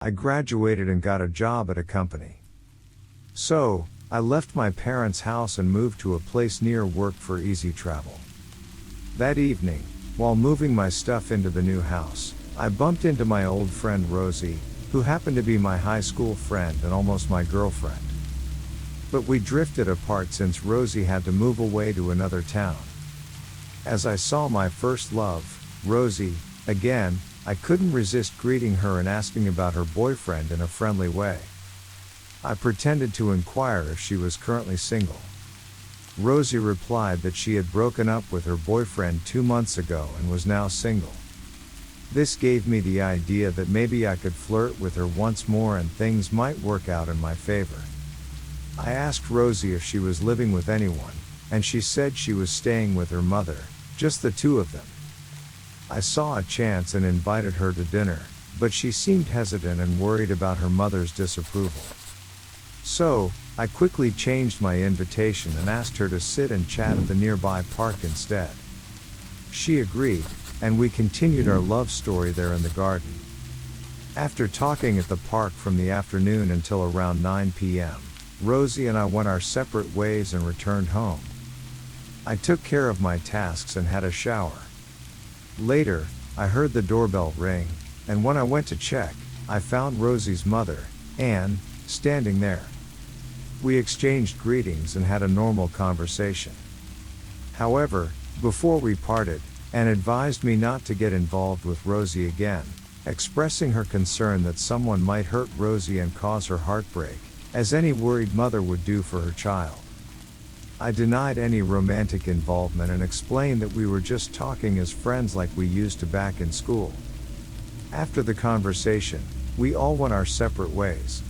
I graduated and got a job at a company. So, I left my parents' house and moved to a place near work for easy travel. That evening, while moving my stuff into the new house, I bumped into my old friend Rosie, who happened to be my high school friend and almost my girlfriend. But we drifted apart since Rosie had to move away to another town. As I saw my first love, Rosie, again, I couldn't resist greeting her and asking about her boyfriend in a friendly way. I pretended to inquire if she was currently single. Rosie replied that she had broken up with her boyfriend 2 months ago and was now single. This gave me the idea that maybe I could flirt with her once more and things might work out in my favor. I asked Rosie if she was living with anyone, and she said she was staying with her mother, just the two of them. I saw a chance and invited her to dinner, but she seemed hesitant and worried about her mother's disapproval. So, I quickly changed my invitation and asked her to sit and chat at the nearby park instead. She agreed, and we continued our love story there in the garden. After talking at the park from the afternoon until around 9 p.m., Rosie and I went our separate ways and returned home. I took care of my tasks and had a shower. Later, I heard the doorbell ring, and when I went to check, I found Rosie's mother, Anne, standing there. We exchanged greetings and had a normal conversation. However, before we parted, Anne advised me not to get involved with Rosie again, expressing her concern that someone might hurt Rosie and cause her heartbreak, as any worried mother would do for her child. I denied any romantic involvement and explained that we were just talking as friends like we used to back in school. After the conversation, we all went our separate ways.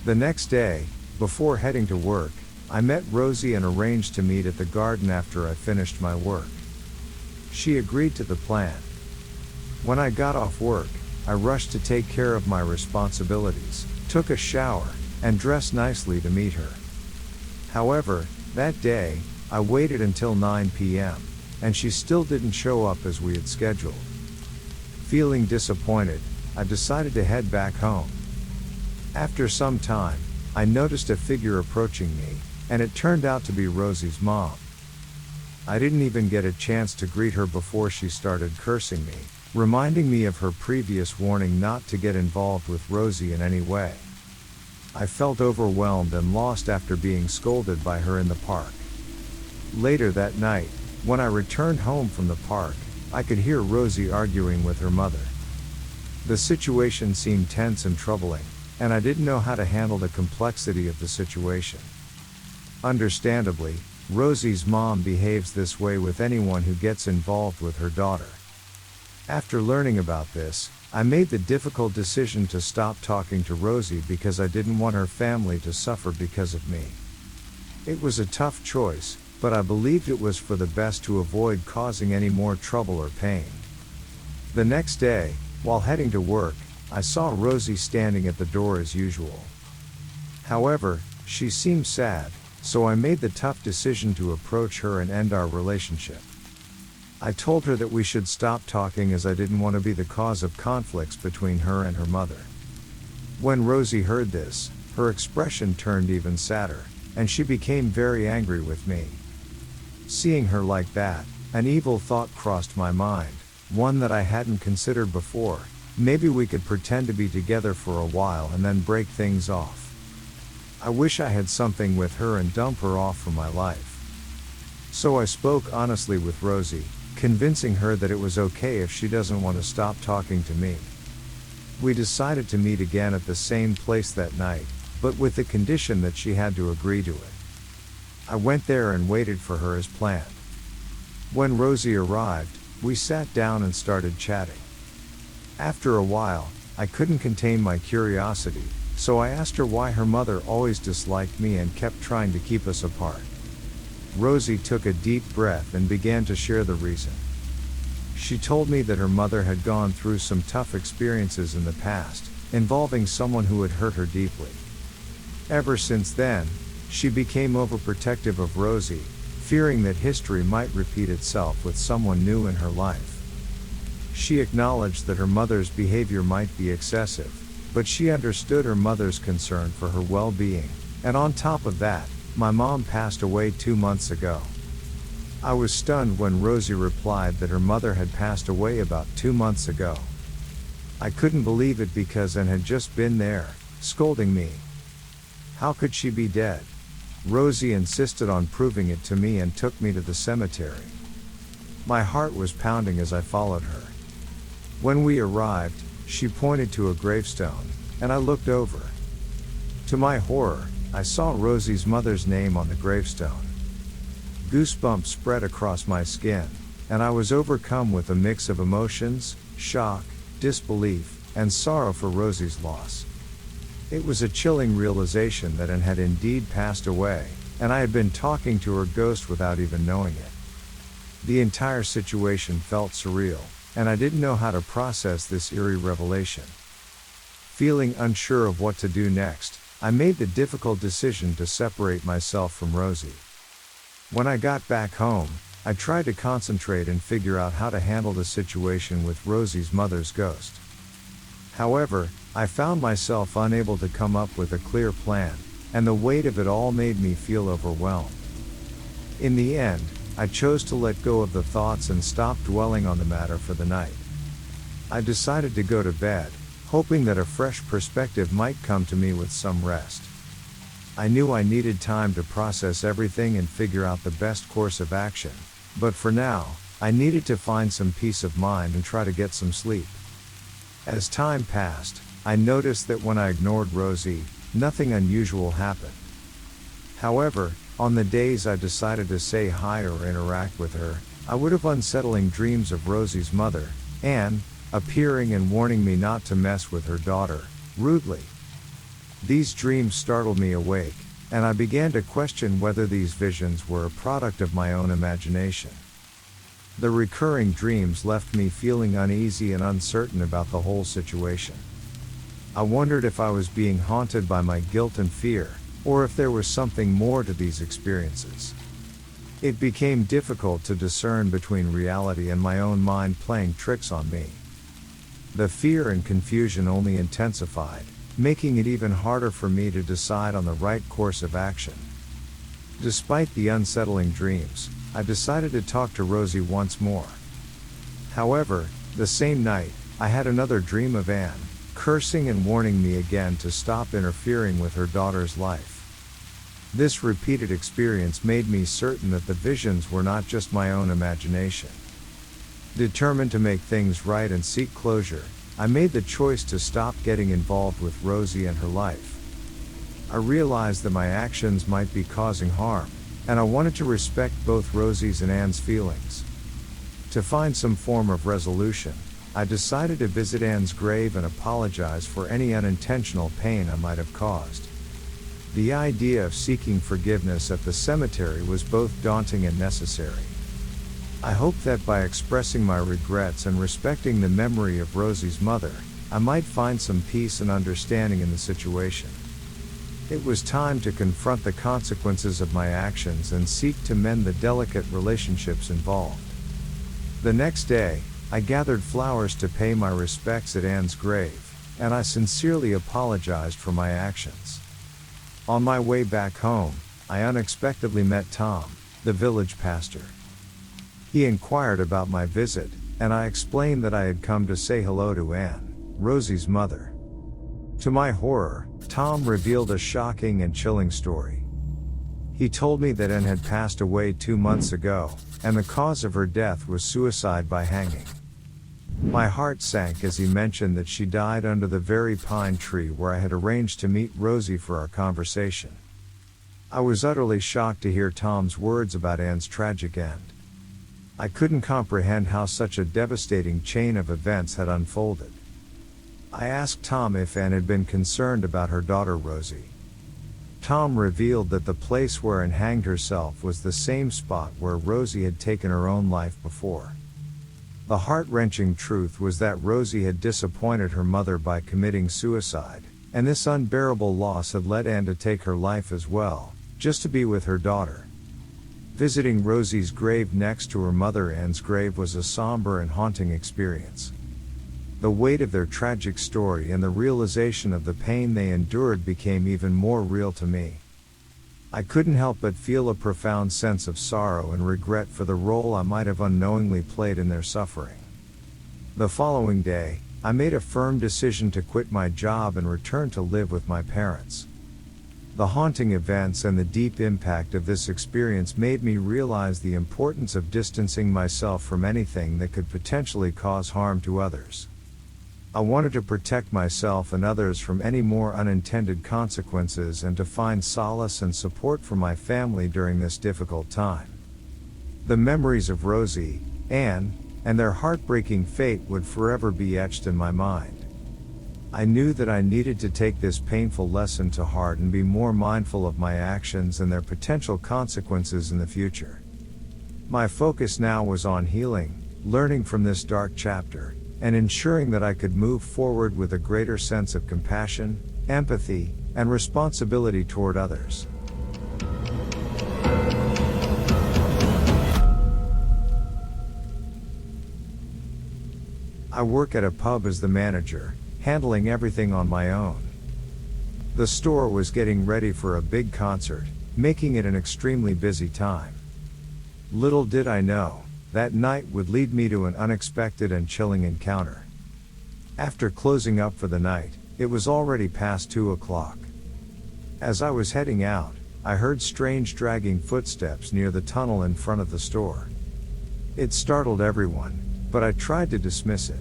The next day, before heading to work, I met Rosie and arranged to meet at the garden after I finished my work. She agreed to the plan. When I got off work, I rushed to take care of my responsibilities, took a shower, and dressed nicely to meet her. However, that day, I waited until 9 p.m., and she still didn't show up as we had scheduled. Feeling disappointed, I decided to head back home. After some time, I noticed a figure approaching me, and it turned out to be Rosie's mom. I didn't even get a chance to greet her before she started cursing me, reminding me of her previous warning not to get involved with Rosie in any way. I felt overwhelmed and lost after being scolded by her in the park. Later that night, when I returned home from the park, I could hear Rosie arguing with her mother. The situation seemed tense and troubling, and I didn't know how to handle the complexity of the situation. Understandably, Rosie's mom behaves this way with anyone who gets involved with her daughter. After learning about this, I made the difficult decision to stop talking to Rosie because I didn't want her family to suffer because of me. It was a tough choice, but I believed it was for the best to avoid causing any more trouble or pain. The next day, while heading to work, I saw Rosie standing at the door as usual. However, she seemed sad, so I made the tough decision to approach her and end our relationship. I told her that we should stop talking as I didn't want to be the cause of conflicts between her and her mother. When Rosie heard this, her expression turned even sadder, and she became very angry with me. Seeing her like that, an evil thought crossed my mind, one that I hadn't considered before. Maybe we could pretend to be together for a while and then break things off. I wish I had something with her and dump her off from my life. So I spoke honestly with Rosie, convincing her that it was okay if she doesn't want to stop talking to me. We decided to meet again at the same place that night, but with the condition that she had to agree to it. I went there and waited for her as planned. When Rosie arrived, we sat down and started chatting. After a while, I couldn't contain my curiosity, so I asked her why her mother always disliked me and kept trying to keep us apart. Rosie took a deep breath and began to share the reason. She told me that her mother had gone through some tough experiences in the past, involving someone who had hurt her deeply. Ever since then, she became overprotective of Rosie, fearing that history might repeat itself with someone new in her life. She acknowledged that her mother's behavior might be excessive, but she understood her mother's concern for her well-being, and on top of that, my mom passed away 2 months ago. I was stunned when Rosie replied that her mother had passed away about 2 months ago. I couldn't believe it because Anne had just been there, scolding me. How could she be dead? Rosie insisted on proving it to me and took me to the cemetery. My heart was pounding as I followed her. When we arrived, she pointed to a gravestone, and I looked over. To my horror, I saw Rosie's mother's name on the gravestone. Goosebumps spread across my skin, and I was overcome with a mix of emotions, shock, disbelief, and sorrow for Rosie's loss. It was a chilling realization that Anne had indeed passed away, and I had been talking to her ghost without even knowing it. The entire situation felt surreal, and I didn't know how to process this eerie revelation. Feeling unsure of what to do next, I made the difficult decision to separate myself from Rosie. When I got back home, I tried to concentrate and figure out how to handle the situation with Rosie's mother's ghost. However, I found myself unable to come up with a clear plan, and the weight of it all made me feel overwhelmed. In the end, I chose to let go of the thoughts and stop dwelling on the matter for the night. I decided to go to bed, hoping that a fresh perspective might come to me with some rest. I knew I needed time to process everything and figure out the best course of action, but for now, I needed to find some peace of mind and try to get some sleep. As time passed, I noticed that when I ignored Rosie, nothing unusual happened. However, on the days I decided to say hi or interact with her, I would have unsettling dreams of Rosie's mother, Anne, appearing and warning me not to mess with her daughter, rudely. These dreams startled me awake, and I began to question whether these visions were a product of my own imagination. The recurring dreams left me feeling uneasy and uncertain about the whole situation. I wondered if I was being haunted by my guilt and fear, or if there was something more to these experiences. It became difficult to discern between reality and my own mind playing tricks on me. The fear and confusion only intensified, making it even harder for me to decide on the right course of action. Despite the unsettling dreams, I decided to talk to Rosie once more. However, the same night, I had another dream of Anne, cursing and warning me again to stop interfering with her daughter's life. This repeated experience made me certain that the visions were not just my own imagination. Determined to make things right and seek closure, I made the choice to stop getting involved with Rosie and her life. I realized that my actions might be causing harm, and I wanted to respect both Rosie's and Anne's feelings. To find some form of resolution, I decided to visit Anne's grave and apologize for any unintentional pain I might have caused. The idea of seeking forgiveness at the cemetery was both daunting and necessary. I hoped that by expressing my regrets and respecting the memory of Rosie's mother, I might find some peace and understanding in the situation. It was time to confront the consequences of my actions and seek to mend the delicate relationships involved. The next day, I gathered flowers to pay my respects at Anne's grave, and I sincerely apologized for my actions. On my way back home, I unexpectedly met Tom, the village pastor. He inquired about my visit, and I explained that I had come to say hello to Anne, Rosie's mother. To my horror, Tom revealed a shocking and chilling story. He told me that Anne had passed away 2 months ago, and the cause of her death was suicide by hanging. My heart sank as he mentioned that she died under the very pine tree where I had arranged to meet Rosie for our conversation. I was utterly shocked to hear Tom's words about Anne's tragic end. I couldn't comprehend how such a devastating chain of events had unfolded. I asked Tom if Anne had been concerned about her daughter Rosie. Tom revealed that the place where Anne hanged herself was the same spot where Rosie had taken her own life before. The heart-wrenching truth was that Rosie had disappointed her mother by committing suicide, and this unbearable loss had led Anne to take her life as well, just to be with her daughter. Visiting Rosie's grave next to her mother Anne's grave was a somber and haunting experience. The weight of their tragic story and the realization of the pain they endured became even more real to me. I couldn't help but feel a profound sense of sorrow and regret for the role I might have unknowingly played in their suffering. The following day, I made a firm decision to quit my job and return to live with my parents. The haunting events and the deep impact of this experience made me realize the importance of distancing myself from anything that could potentially cause harm to others. I wanted to protect myself and others from any more unintended consequences and to find solace and support from my family during this difficult time. The memories of Rosie, Anne, and their heartbreaking fate would forever be etched in my mind. I knew that I needed to take this painful lesson to heart and be more mindful of my actions and their potential consequences in the future. My focus now was on healing, learning from this dark chapter, and ensuring that I could move forward with a greater sense of compassion, empathy, and responsibility toward others. I work at a pub as the manager, handling everything on my own. The store was getting ready for a big concert, making it an extremely busy time. Little did I know, that night would lead me to an unexpected and chilling encounter. After closing up for the night, it was already past 2 o'clock. As I was heading out, I heard strange dragging footsteps near the tunnel in front of the store. It startled everyone, but I tried to dismiss it.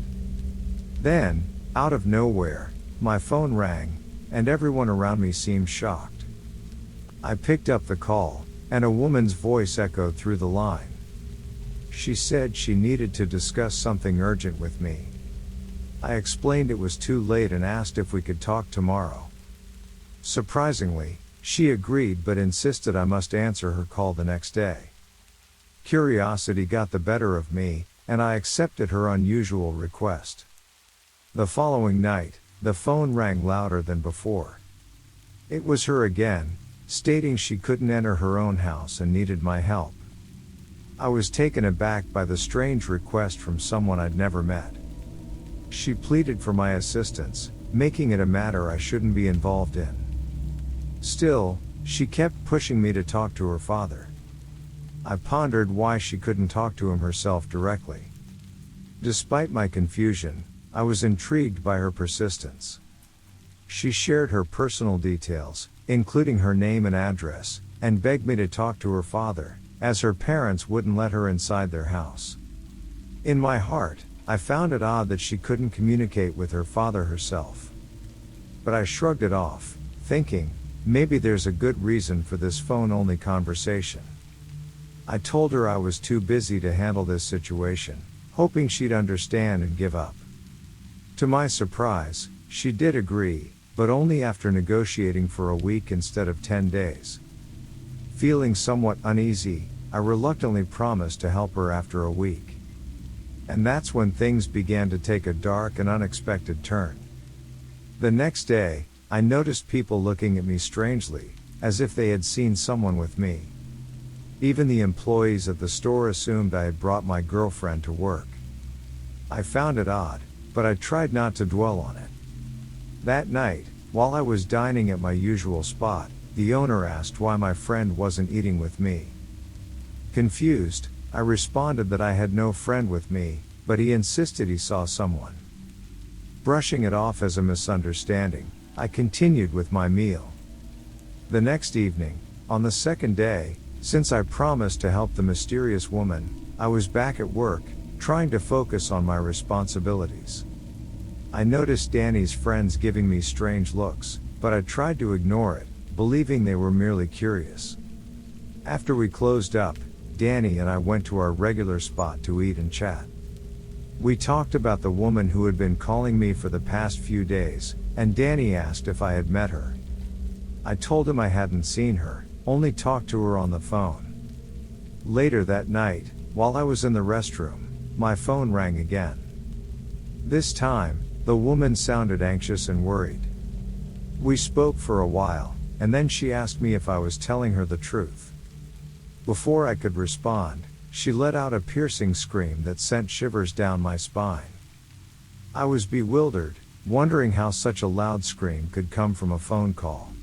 Then, out of nowhere, my phone rang, and everyone around me seemed shocked. I picked up the call, and a woman's voice echoed through the line. She said she needed to discuss something urgent with me. I explained it was too late and asked if we could talk tomorrow. Surprisingly, she agreed but insisted I must answer her call the next day. Curiosity got the better of me, and I accepted her unusual request. The following night, the phone rang louder than before. It was her again, stating she couldn't enter her own house and needed my help. I was taken aback by the strange request from someone I'd never met. She pleaded for my assistance, making it a matter I shouldn't be involved in. Still, she kept pushing me to talk to her father. I pondered why she couldn't talk to him herself directly. Despite my confusion, I was intrigued by her persistence. She shared her personal details, including her name and address, and begged me to talk to her father, as her parents wouldn't let her inside their house. In my heart, I found it odd that she couldn't communicate with her father herself. But I shrugged it off, thinking, maybe there's a good reason for this phone-only conversation. I told her I was too busy to handle this situation, hoping she'd understand and give up. To my surprise, she did agree, but only after negotiating for a week instead of 10 days. Feeling somewhat uneasy, I reluctantly promised to help her after a week. And that's when things began to take a dark and unexpected turn. The next day, I noticed people looking at me strangely, as if they had seen someone with me. Even the employees at the store assumed I had brought my girlfriend to work. I found it odd, but I tried not to dwell on it. That night, while I was dining at my usual spot, the owner asked why my friend wasn't eating with me. Confused, I responded that I had no friend with me, but he insisted he saw someone. Brushing it off as a misunderstanding, I continued with my meal. The next evening, on the second day, since I promised to help the mysterious woman, I was back at work, trying to focus on my responsibilities. I noticed Danny's friends giving me strange looks, but I tried to ignore it, believing they were merely curious. After we closed up, Danny and I went to our regular spot to eat and chat. We talked about the woman who had been calling me for the past few days, and Danny asked if I had met her. I told him I hadn't seen her, only talked to her on the phone. Later that night, while I was in the restroom, my phone rang again. This time, the woman sounded anxious and worried. We spoke for a while, and then she asked me if I was telling her the truth. Before I could respond, she let out a piercing scream that sent shivers down my spine. I was bewildered, wondering how such a loud scream could come from a phone call.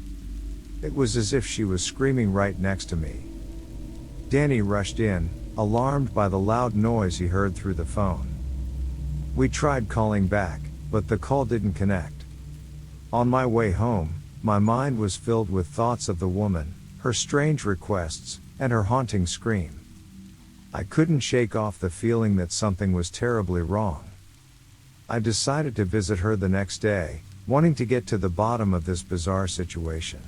It was as if she was screaming right next to me. Danny rushed in, alarmed by the loud noise he heard through the phone. We tried calling back, but the call didn't connect. On my way home, my mind was filled with thoughts of the woman, her strange requests, and her haunting scream. I couldn't shake off the feeling that something was terribly wrong. I decided to visit her the next day, wanting to get to the bottom of this bizarre situation.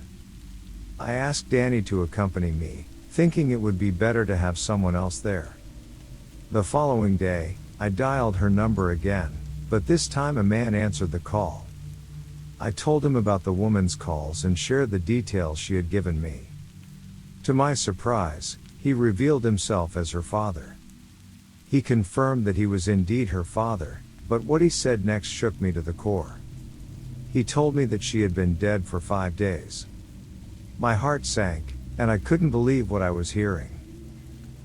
I asked Danny to accompany me, thinking it would be better to have someone else there. The following day, I dialed her number again, but this time a man answered the call. I told him about the woman's calls and shared the details she had given me. To my surprise, he revealed himself as her father. He confirmed that he was indeed her father, but what he said next shook me to the core. He told me that she had been dead for 5 days. My heart sank, and I couldn't believe what I was hearing.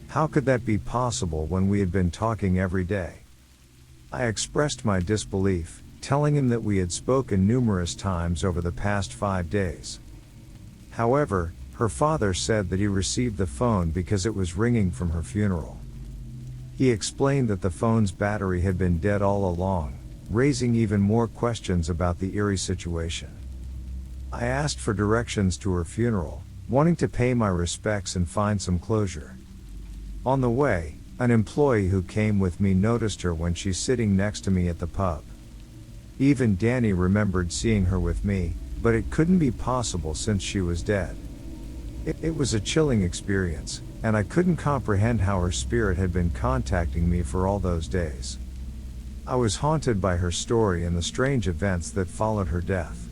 How could that be possible when we had been talking every day? I expressed my disbelief, telling him that we had spoken numerous times over the past 5 days. However, her father said that he received the phone because it was ringing from her funeral. He explained that the phone's battery had been dead all along, raising even more questions about the eerie situation. I asked for directions to her funeral, wanting to pay my respects and find some closure. On the way, an employee who came with me noticed her when she's sitting next to me at the pub. Even Danny remembered seeing her with me, but it couldn't be possible since she was dead. It was a chilling experience, and I couldn't comprehend how her spirit had been contacting me for all those days. I was haunted by her story and the strange events that followed her death.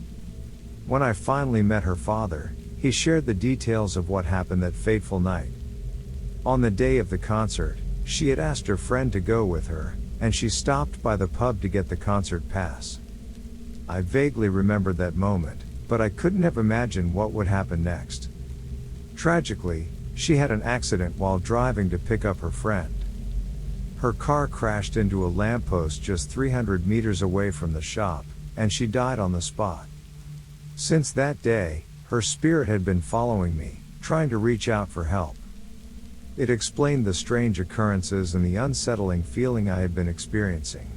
When I finally met her father, he shared the details of what happened that fateful night. On the day of the concert, she had asked her friend to go with her, and she stopped by the pub to get the concert pass. I vaguely remembered that moment, but I couldn't have imagined what would happen next. Tragically, she had an accident while driving to pick up her friend. Her car crashed into a lamppost just 300 meters away from the shop, and she died on the spot. Since that day, her spirit had been following me, trying to reach out for help. It explained the strange occurrences and the unsettling feeling I had been experiencing.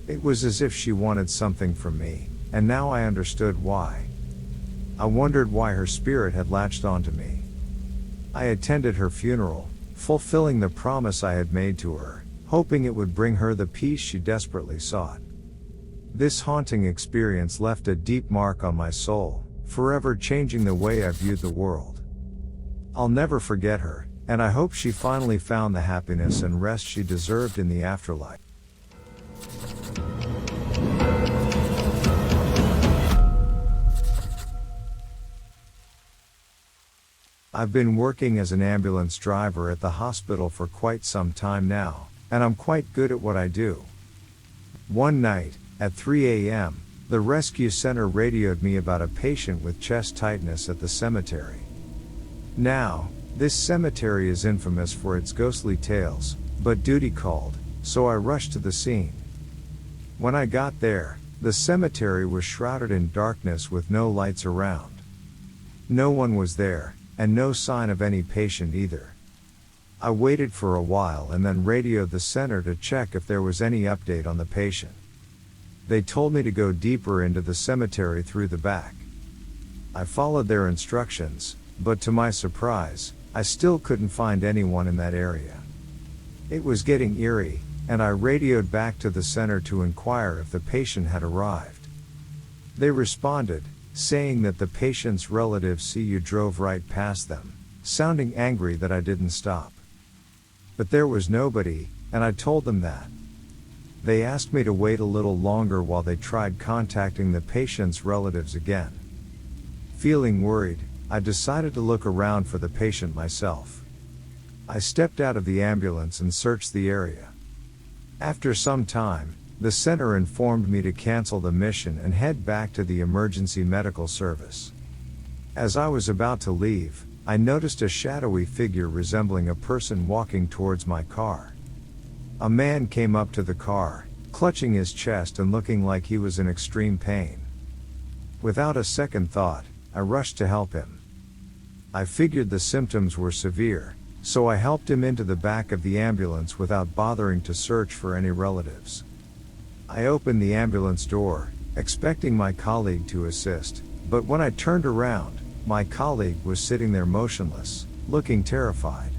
It was as if she wanted something from me, and now I understood why. I wondered why her spirit had latched onto me. I attended her funeral, fulfilling the promise I had made to her, hoping it would bring her the peace she desperately sought. This haunting experience left a deep mark on my soul, forever changing the way I viewed the world. I'll never forget her, and I hope she finally found the happiness and rest she deserved in the afterlife. I've been working as an ambulance driver at the hospital for quite some time now, and I'm quite good at what I do. One night, at 3 a.m., the rescue center radioed me about a patient with chest tightness at the cemetery. Now, this cemetery is infamous for its ghostly tales, but duty called, so I rushed to the scene. When I got there, the cemetery was shrouded in darkness with no lights around. No one was there, and no sign of any patient either. I waited for a while and then radioed the center to check if there was any update on the patient. They told me to go deeper into the cemetery through the back. I followed their instructions, but to my surprise, I still couldn't find anyone in that area. It was getting eerie, and I radioed back to the center to inquire if the patient had arrived. They responded, saying that the patient's relatives see you drove right past them, sounding angry that I didn't stop. But there was nobody, and I told them that. They asked me to wait a little longer while they tried contacting the patient's relatives again. Feeling worried, I decided to look around for the patient myself. I stepped out of the ambulance and searched the area. After some time, the center informed me to cancel the mission and head back to the emergency medical service. As I was about to leave, I noticed a shadowy figure resembling a person walking towards my car. A man came up to the car, clutching his chest and looking like he was in extreme pain. Without a second thought, I rushed to help him. I figured the symptoms were severe, so I helped him into the back of the ambulance without bothering to search for any relatives. I opened the ambulance door, expecting my colleague to assist, but when I turned around, my colleague was sitting there motionless, looking terrified.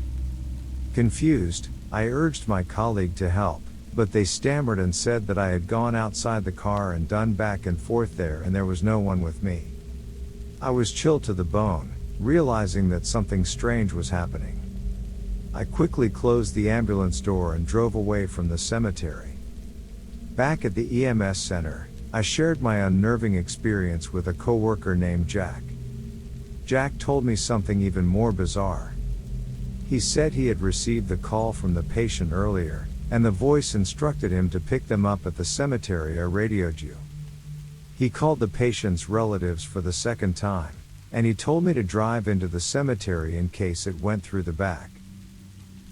Confused, I urged my colleague to help, but they stammered and said that I had gone outside the car and done back and forth there and there was no one with me. I was chilled to the bone, realizing that something strange was happening. I quickly closed the ambulance door and drove away from the cemetery. Back at the EMS center, I shared my unnerving experience with a coworker named Jack. Jack told me something even more bizarre. He said he had received the call from the patient earlier, and the voice instructed him to pick them up at the cemetery I radioed you. He called the patient's relatives for the second time, and he told me to drive into the cemetery in case it went through the back.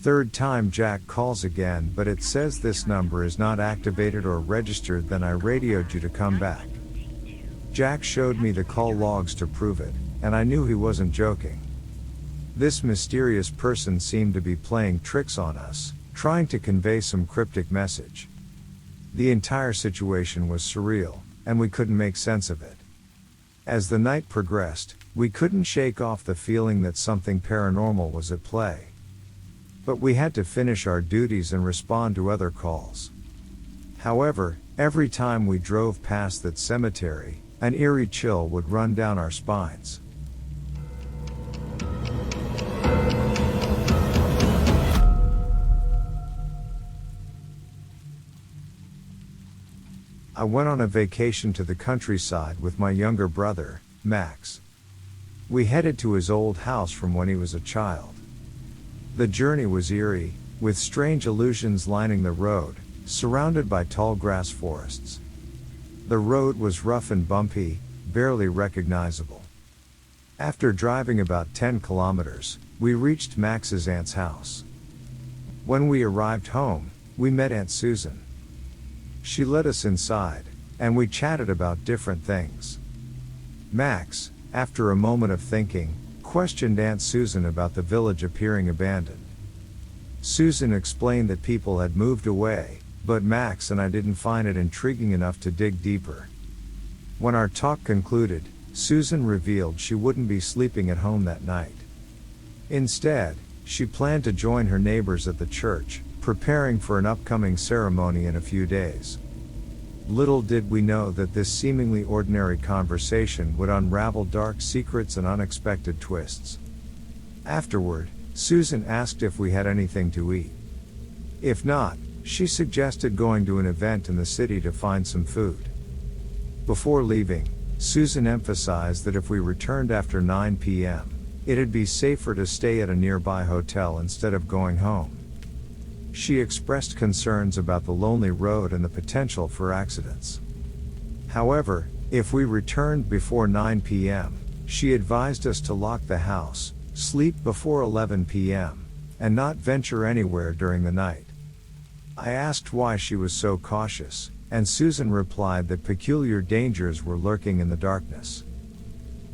Third time Jack calls again, but it says this number is not activated or registered. Then I radioed you to come back. Jack showed me the call logs to prove it, and I knew he wasn't joking. This mysterious person seemed to be playing tricks on us, trying to convey some cryptic message. The entire situation was surreal, and we couldn't make sense of it. As the night progressed, we couldn't shake off the feeling that something paranormal was at play. But we had to finish our duties and respond to other calls. However, every time we drove past that cemetery, an eerie chill would run down our spines. I went on a vacation to the countryside with my younger brother, Max. We headed to his old house from when he was a child. The journey was eerie, with strange illusions lining the road, surrounded by tall grass forests. The road was rough and bumpy, barely recognizable. After driving about 10 kilometers, we reached Max's aunt's house. When we arrived home, we met Aunt Susan. She led us inside, and we chatted about different things. Max, after a moment of thinking, questioned Aunt Susan about the village appearing abandoned. Susan explained that people had moved away, but Max and I didn't find it intriguing enough to dig deeper. When our talk concluded, Susan revealed she wouldn't be sleeping at home that night. Instead, she planned to join her neighbors at the church, preparing for an upcoming ceremony in a few days. Little did we know that this seemingly ordinary conversation would unravel dark secrets and unexpected twists. Afterward, Susan asked if we had anything to eat. If not, she suggested going to an event in the city to find some food. Before leaving, Susan emphasized that if we returned after 9 p.m., it'd be safer to stay at a nearby hotel instead of going home. She expressed concerns about the lonely road and the potential for accidents. However, if we returned before 9 p.m., she advised us to lock the house, sleep before 11 p.m., and not venture anywhere during the night. I asked why she was so cautious, and Susan replied that peculiar dangers were lurking in the darkness.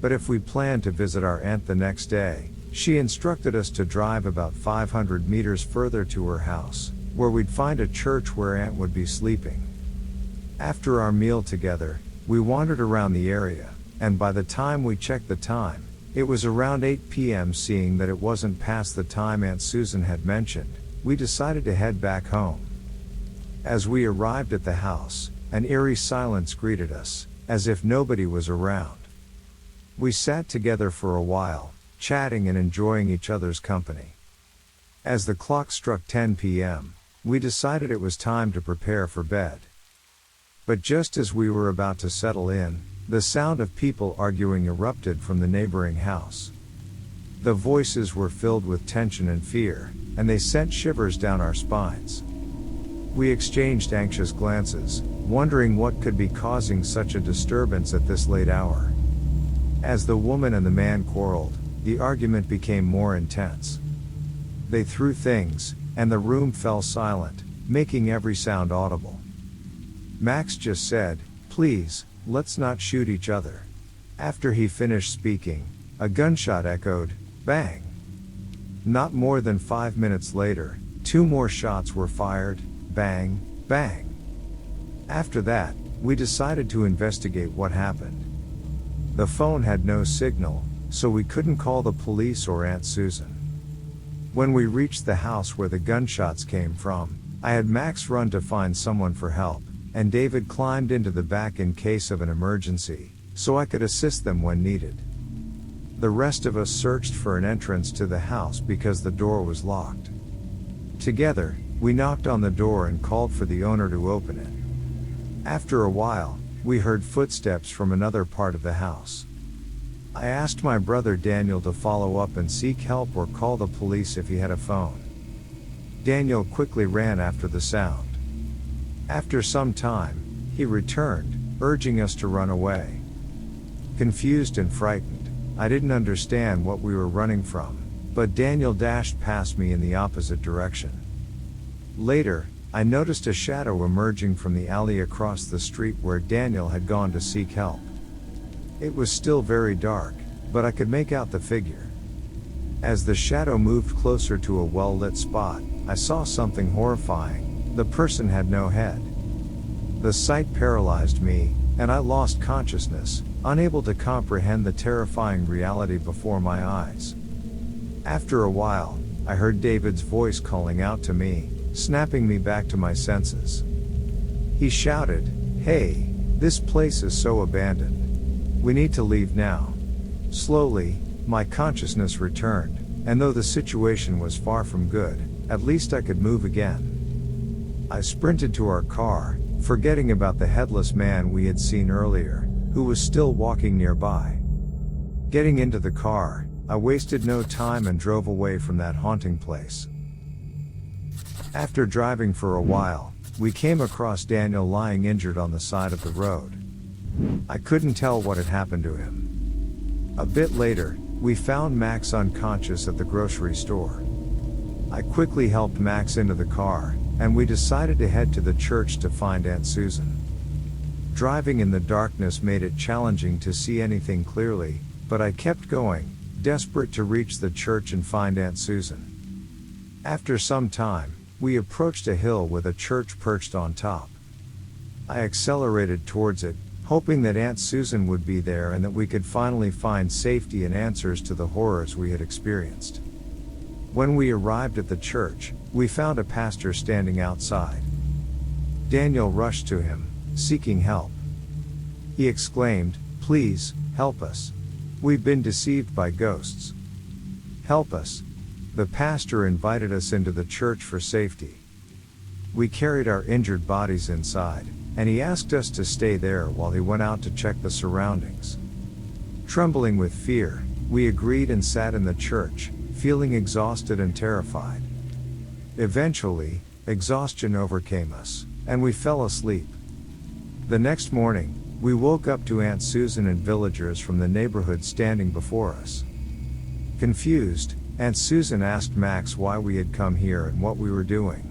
But if we planned to visit our aunt the next day, she instructed us to drive about 500 meters further to her house, where we'd find a church where Aunt would be sleeping. After our meal together, we wandered around the area, and by the time we checked the time, it was around 8 p.m. Seeing that it wasn't past the time Aunt Susan had mentioned, we decided to head back home. As we arrived at the house, an eerie silence greeted us, as if nobody was around. We sat together for a while, chatting and enjoying each other's company. As the clock struck 10 p.m., we decided it was time to prepare for bed. But just as we were about to settle in, the sound of people arguing erupted from the neighboring house. The voices were filled with tension and fear, and they sent shivers down our spines. We exchanged anxious glances, wondering what could be causing such a disturbance at this late hour. As the woman and the man quarreled, the argument became more intense. They threw things, and the room fell silent, making every sound audible. Max just said, "Please, let's not shoot each other." After he finished speaking, a gunshot echoed, bang. Not more than 5 minutes later, 2 more shots were fired, bang, bang. After that, we decided to investigate what happened. The phone had no signal, so we couldn't call the police or Aunt Susan. When we reached the house where the gunshots came from, I had Max run to find someone for help, and David climbed into the back in case of an emergency, so I could assist them when needed. The rest of us searched for an entrance to the house because the door was locked. Together, we knocked on the door and called for the owner to open it. After a while, we heard footsteps from another part of the house. I asked my brother Daniel to follow up and seek help or call the police if he had a phone. Daniel quickly ran after the sound. After some time, he returned, urging us to run away. Confused and frightened, I didn't understand what we were running from, but Daniel dashed past me in the opposite direction. Later, I noticed a shadow emerging from the alley across the street where Daniel had gone to seek help. It was still very dark, but I could make out the figure. As the shadow moved closer to a well-lit spot, I saw something horrifying. The person had no head. The sight paralyzed me, and I lost consciousness, unable to comprehend the terrifying reality before my eyes. After a while, I heard David's voice calling out to me, snapping me back to my senses. He shouted, "Hey, this place is so abandoned. We need to leave now." Slowly, my consciousness returned, and though the situation was far from good, at least I could move again. I sprinted to our car, forgetting about the headless man we had seen earlier, who was still walking nearby. Getting into the car, I wasted no time and drove away from that haunting place. After driving for a while, we came across Daniel lying injured on the side of the road. I couldn't tell what had happened to him. A bit later, we found Max unconscious at the grocery store. I quickly helped Max into the car, and we decided to head to the church to find Aunt Susan. Driving in the darkness made it challenging to see anything clearly, but I kept going, desperate to reach the church and find Aunt Susan. After some time, we approached a hill with a church perched on top. I accelerated towards it, hoping that Aunt Susan would be there and that we could finally find safety and answers to the horrors we had experienced. When we arrived at the church, we found a pastor standing outside. Daniel rushed to him, seeking help. He exclaimed, "Please, help us. We've been deceived by ghosts. Help us." The pastor invited us into the church for safety. We carried our injured bodies inside, and he asked us to stay there while he went out to check the surroundings. Trembling with fear, we agreed and sat in the church, feeling exhausted and terrified. Eventually, exhaustion overcame us, and we fell asleep. The next morning, we woke up to Aunt Susan and villagers from the neighborhood standing before us. Confused, Aunt Susan asked Max why we had come here and what we were doing.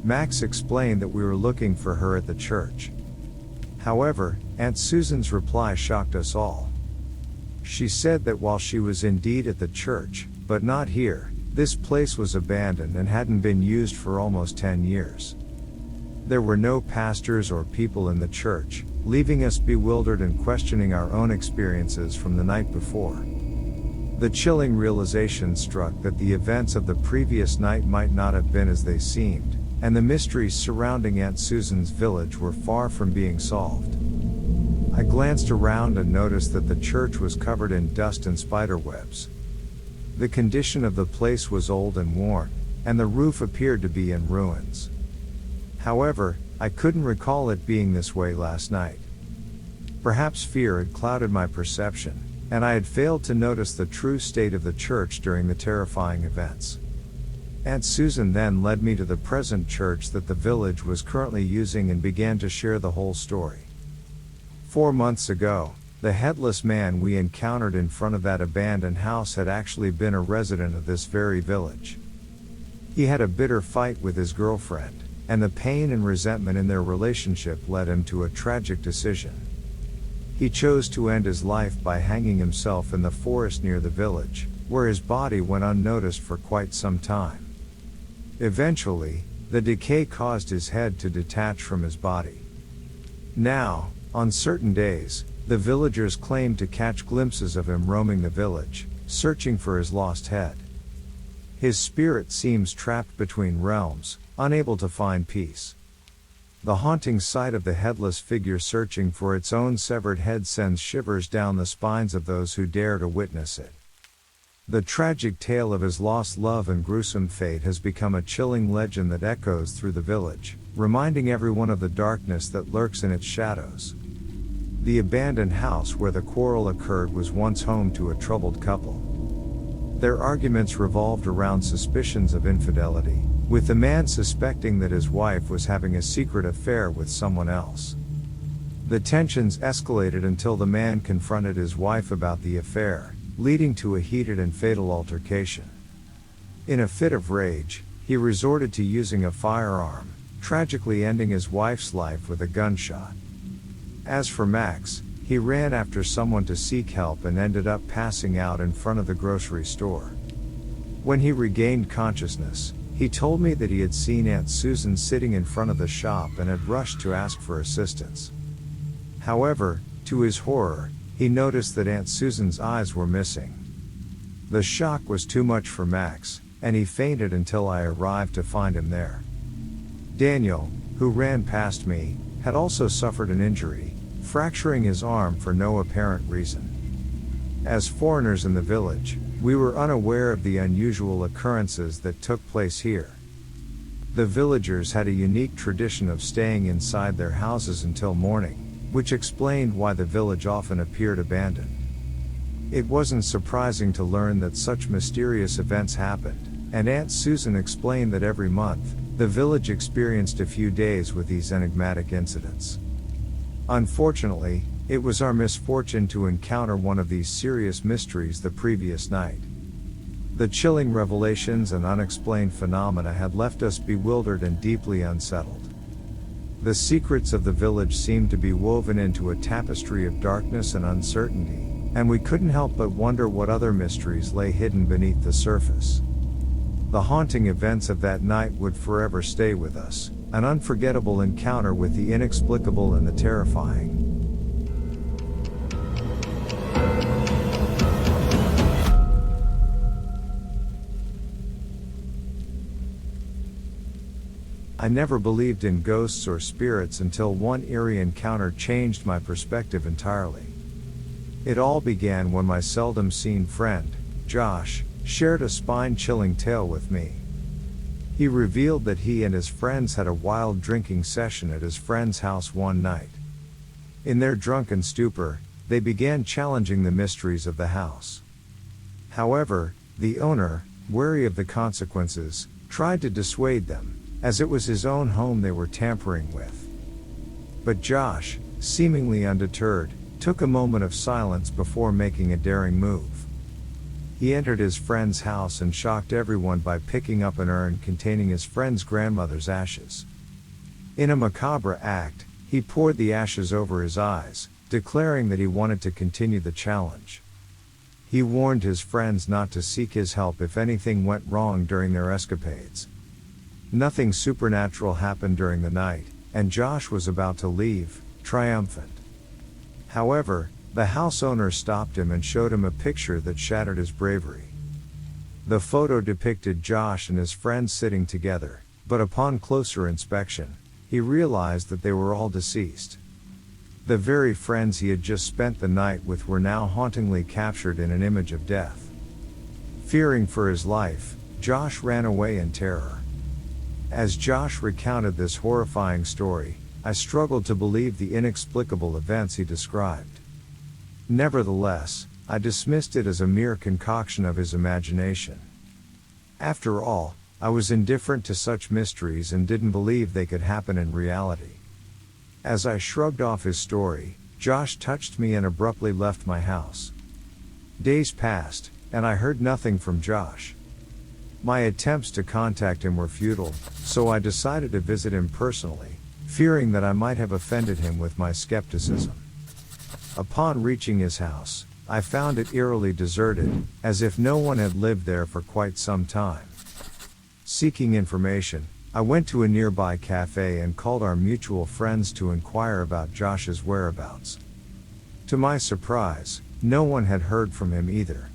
Max explained that we were looking for her at the church. However, Aunt Susan's reply shocked us all. She said that while she was indeed at the church, but not here, this place was abandoned and hadn't been used for almost 10 years. There were no pastors or people in the church, leaving us bewildered and questioning our own experiences from the night before. The chilling realization struck that the events of the previous night might not have been as they seemed, and the mysteries surrounding Aunt Susan's village were far from being solved. I glanced around and noticed that the church was covered in dust and spider webs. The condition of the place was old and worn, and the roof appeared to be in ruins. However, I couldn't recall it being this way last night. Perhaps fear had clouded my perception, and I had failed to notice the true state of the church during the terrifying events. Aunt Susan then led me to the present church that the village was currently using and began to share the whole story. 4 months ago, the headless man we encountered in front of that abandoned house had actually been a resident of this very village. He had a bitter fight with his girlfriend, and the pain and resentment in their relationship led him to a tragic decision. He chose to end his life by hanging himself in the forest near the village, where his body went unnoticed for quite some time. Eventually, the decay caused his head to detach from his body. Now, on certain days, the villagers claimed to catch glimpses of him roaming the village, searching for his lost head. His spirit seems trapped between realms, unable to find peace. The haunting sight of the headless figure searching for its own severed head sends shivers down the spines of those who dare to witness it. The tragic tale of his lost love and gruesome fate has become a chilling legend that echoes through the village, reminding everyone of the darkness that lurks in its shadows. The abandoned house where the quarrel occurred was once home to a troubled couple. Their arguments revolved around suspicions of infidelity, with the man suspecting that his wife was having a secret affair with someone else. The tensions escalated until the man confronted his wife about the affair, leading to a heated and fatal altercation. In a fit of rage, he resorted to using a firearm, tragically ending his wife's life with a gunshot. As for Max, he ran after someone to seek help and ended up passing out in front of the grocery store. When he regained consciousness, he told me that he had seen Aunt Susan sitting in front of the shop and had rushed to ask for assistance. However, to his horror, he noticed that Aunt Susan's eyes were missing. The shock was too much for Max, and he fainted until I arrived to find him there. Daniel, who ran past me, had also suffered an injury, fracturing his arm for no apparent reason. As foreigners in the village, we were unaware of the unusual occurrences that took place here. The villagers had a unique tradition of staying inside their houses until morning, which explained why the village often appeared abandoned. It wasn't surprising to learn that such mysterious events happened, and Aunt Susan explained that every month, the village experienced a few days with these enigmatic incidents. Unfortunately, it was our misfortune to encounter one of these serious mysteries the previous night. The chilling revelations and unexplained phenomena had left us bewildered and deeply unsettled. The secrets of the village seemed to be woven into a tapestry of darkness and uncertainty, and we couldn't help but wonder what other mysteries lay hidden beneath the surface. The haunting events of that night would forever stay with us, an unforgettable encounter with the inexplicable and the terrifying. I never believed in ghosts or spirits until one eerie encounter changed my perspective entirely. It all began when my seldom seen friend, Josh, shared a spine-chilling tale with me. He revealed that he and his friends had a wild drinking session at his friend's house one night. In their drunken stupor, they began challenging the mysteries of the house. However, the owner, wary of the consequences, tried to dissuade them, as it was his own home they were tampering with. But Josh, seemingly undeterred, took a moment of silence before making a daring move. He entered his friend's house and shocked everyone by picking up an urn containing his friend's grandmother's ashes. In a macabre act, he poured the ashes over his eyes, declaring that he wanted to continue the challenge. He warned his friends not to seek his help if anything went wrong during their escapades. Nothing supernatural happened during the night, and Josh was about to leave, triumphant. However, the house owner stopped him and showed him a picture that shattered his bravery. The photo depicted Josh and his friends sitting together, but upon closer inspection, he realized that they were all deceased. The very friends he had just spent the night with were now hauntingly captured in an image of death. Fearing for his life, Josh ran away in terror. As Josh recounted this horrifying story, I struggled to believe the inexplicable events he described. Nevertheless, I dismissed it as a mere concoction of his imagination. After all, I was indifferent to such mysteries and didn't believe they could happen in reality. As I shrugged off his story, Josh touched me and abruptly left my house. Days passed, and I heard nothing from Josh. My attempts to contact him were futile, so I decided to visit him personally, fearing that I might have offended him with my skepticism. Upon reaching his house, I found it eerily deserted, as if no one had lived there for quite some time. Seeking information, I went to a nearby cafe and called our mutual friends to inquire about Josh's whereabouts. To my surprise, no one had heard from him either.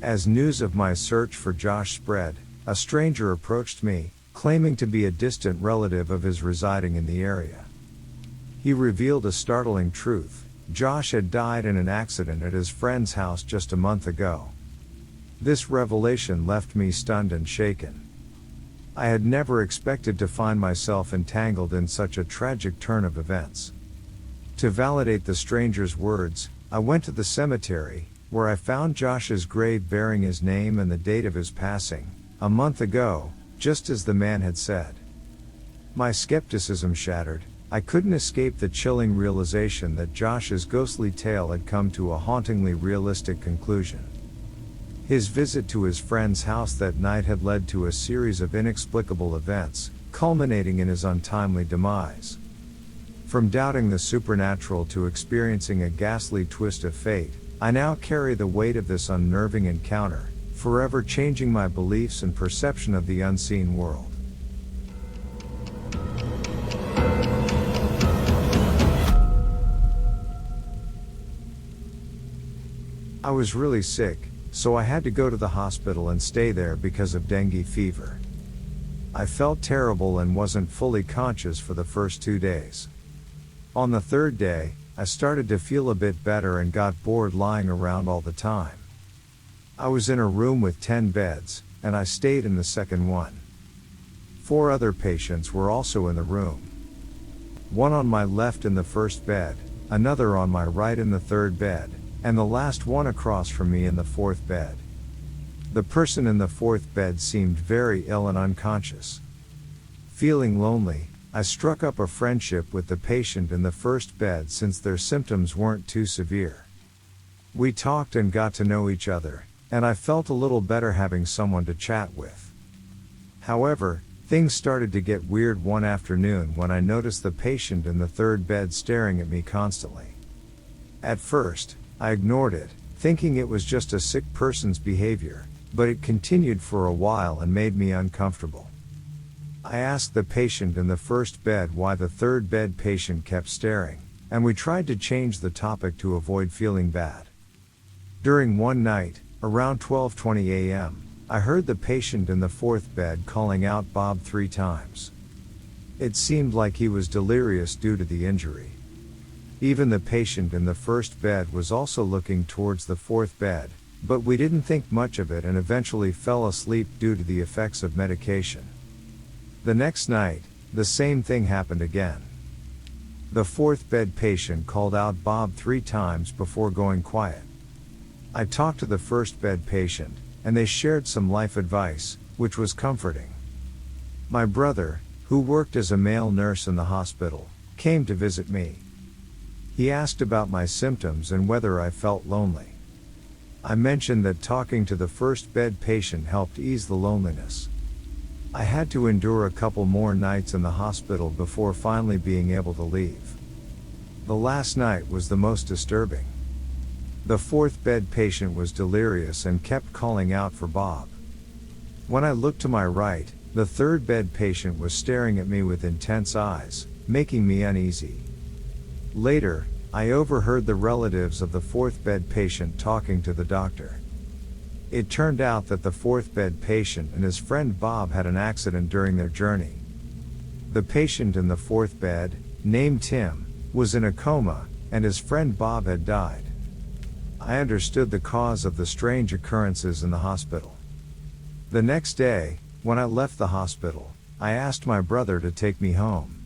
As news of my search for Josh spread, a stranger approached me, claiming to be a distant relative of his residing in the area. He revealed a startling truth: Josh had died in an accident at his friend's house just a month ago. This revelation left me stunned and shaken. I had never expected to find myself entangled in such a tragic turn of events. To validate the stranger's words, I went to the cemetery, where I found Josh's grave bearing his name and the date of his passing, a month ago, just as the man had said. My skepticism shattered, I couldn't escape the chilling realization that Josh's ghostly tale had come to a hauntingly realistic conclusion. His visit to his friend's house that night had led to a series of inexplicable events, culminating in his untimely demise. From doubting the supernatural to experiencing a ghastly twist of fate, I now carry the weight of this unnerving encounter, forever changing my beliefs and perception of the unseen world. I was really sick, so I had to go to the hospital and stay there because of dengue fever. I felt terrible and wasn't fully conscious for the first 2 days. On the third day, I started to feel a bit better and got bored lying around all the time. I was in a room with 10 beds, and I stayed in the second one. 4 other patients were also in the room. One on my left in the first bed, another on my right in the third bed, and the last one across from me in the fourth bed. The person in the fourth bed seemed very ill and unconscious. Feeling lonely, I struck up a friendship with the patient in the first bed since their symptoms weren't too severe. We talked and got to know each other, and I felt a little better having someone to chat with. However, things started to get weird one afternoon when I noticed the patient in the third bed staring at me constantly. At first, I ignored it, thinking it was just a sick person's behavior, but it continued for a while and made me uncomfortable. I asked the patient in the first bed why the third bed patient kept staring, and we tried to change the topic to avoid feeling bad. During one night, around 12:20 a.m., I heard the patient in the fourth bed calling out Bob 3 times. It seemed like he was delirious due to the injury. Even the patient in the first bed was also looking towards the fourth bed, but we didn't think much of it and eventually fell asleep due to the effects of medication. The next night, the same thing happened again. The fourth bed patient called out Bob 3 times before going quiet. I talked to the first bed patient, and they shared some life advice, which was comforting. My brother, who worked as a male nurse in the hospital, came to visit me. He asked about my symptoms and whether I felt lonely. I mentioned that talking to the first bed patient helped ease the loneliness. I had to endure a couple more nights in the hospital before finally being able to leave. The last night was the most disturbing. The fourth bed patient was delirious and kept calling out for Bob. When I looked to my right, the third bed patient was staring at me with intense eyes, making me uneasy. Later, I overheard the relatives of the fourth bed patient talking to the doctor. It turned out that the fourth bed patient and his friend Bob had an accident during their journey. The patient in the fourth bed, named Tim, was in a coma, and his friend Bob had died. I understood the cause of the strange occurrences in the hospital. The next day, when I left the hospital, I asked my brother to take me home.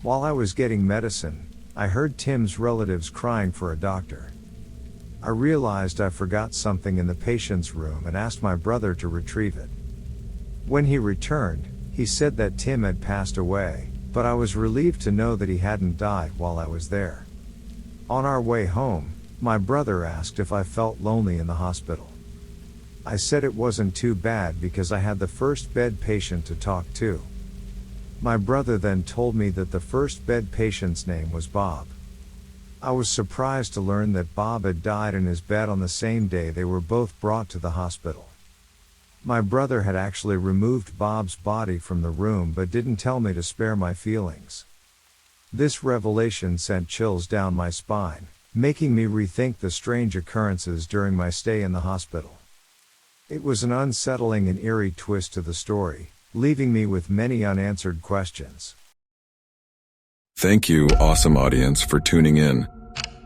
While I was getting medicine, I heard Tim's relatives crying for a doctor. I realized I forgot something in the patient's room and asked my brother to retrieve it. When he returned, he said that Tim had passed away, but I was relieved to know that he hadn't died while I was there. On our way home, my brother asked if I felt lonely in the hospital. I said it wasn't too bad because I had the first bed patient to talk to. My brother then told me that the first bed patient's name was Bob. I was surprised to learn that Bob had died in his bed on the same day they were both brought to the hospital. My brother had actually removed Bob's body from the room but didn't tell me to spare my feelings. This revelation sent chills down my spine, making me rethink the strange occurrences during my stay in the hospital. It was an unsettling and eerie twist to the story, leaving me with many unanswered questions. Thank you, awesome audience, for tuning in.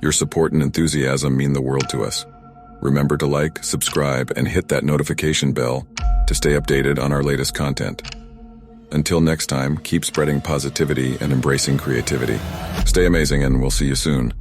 Your support and enthusiasm mean the world to us. Remember to like, subscribe, and hit that notification bell to stay updated on our latest content. Until next time, keep spreading positivity and embracing creativity. Stay amazing, and we'll see you soon.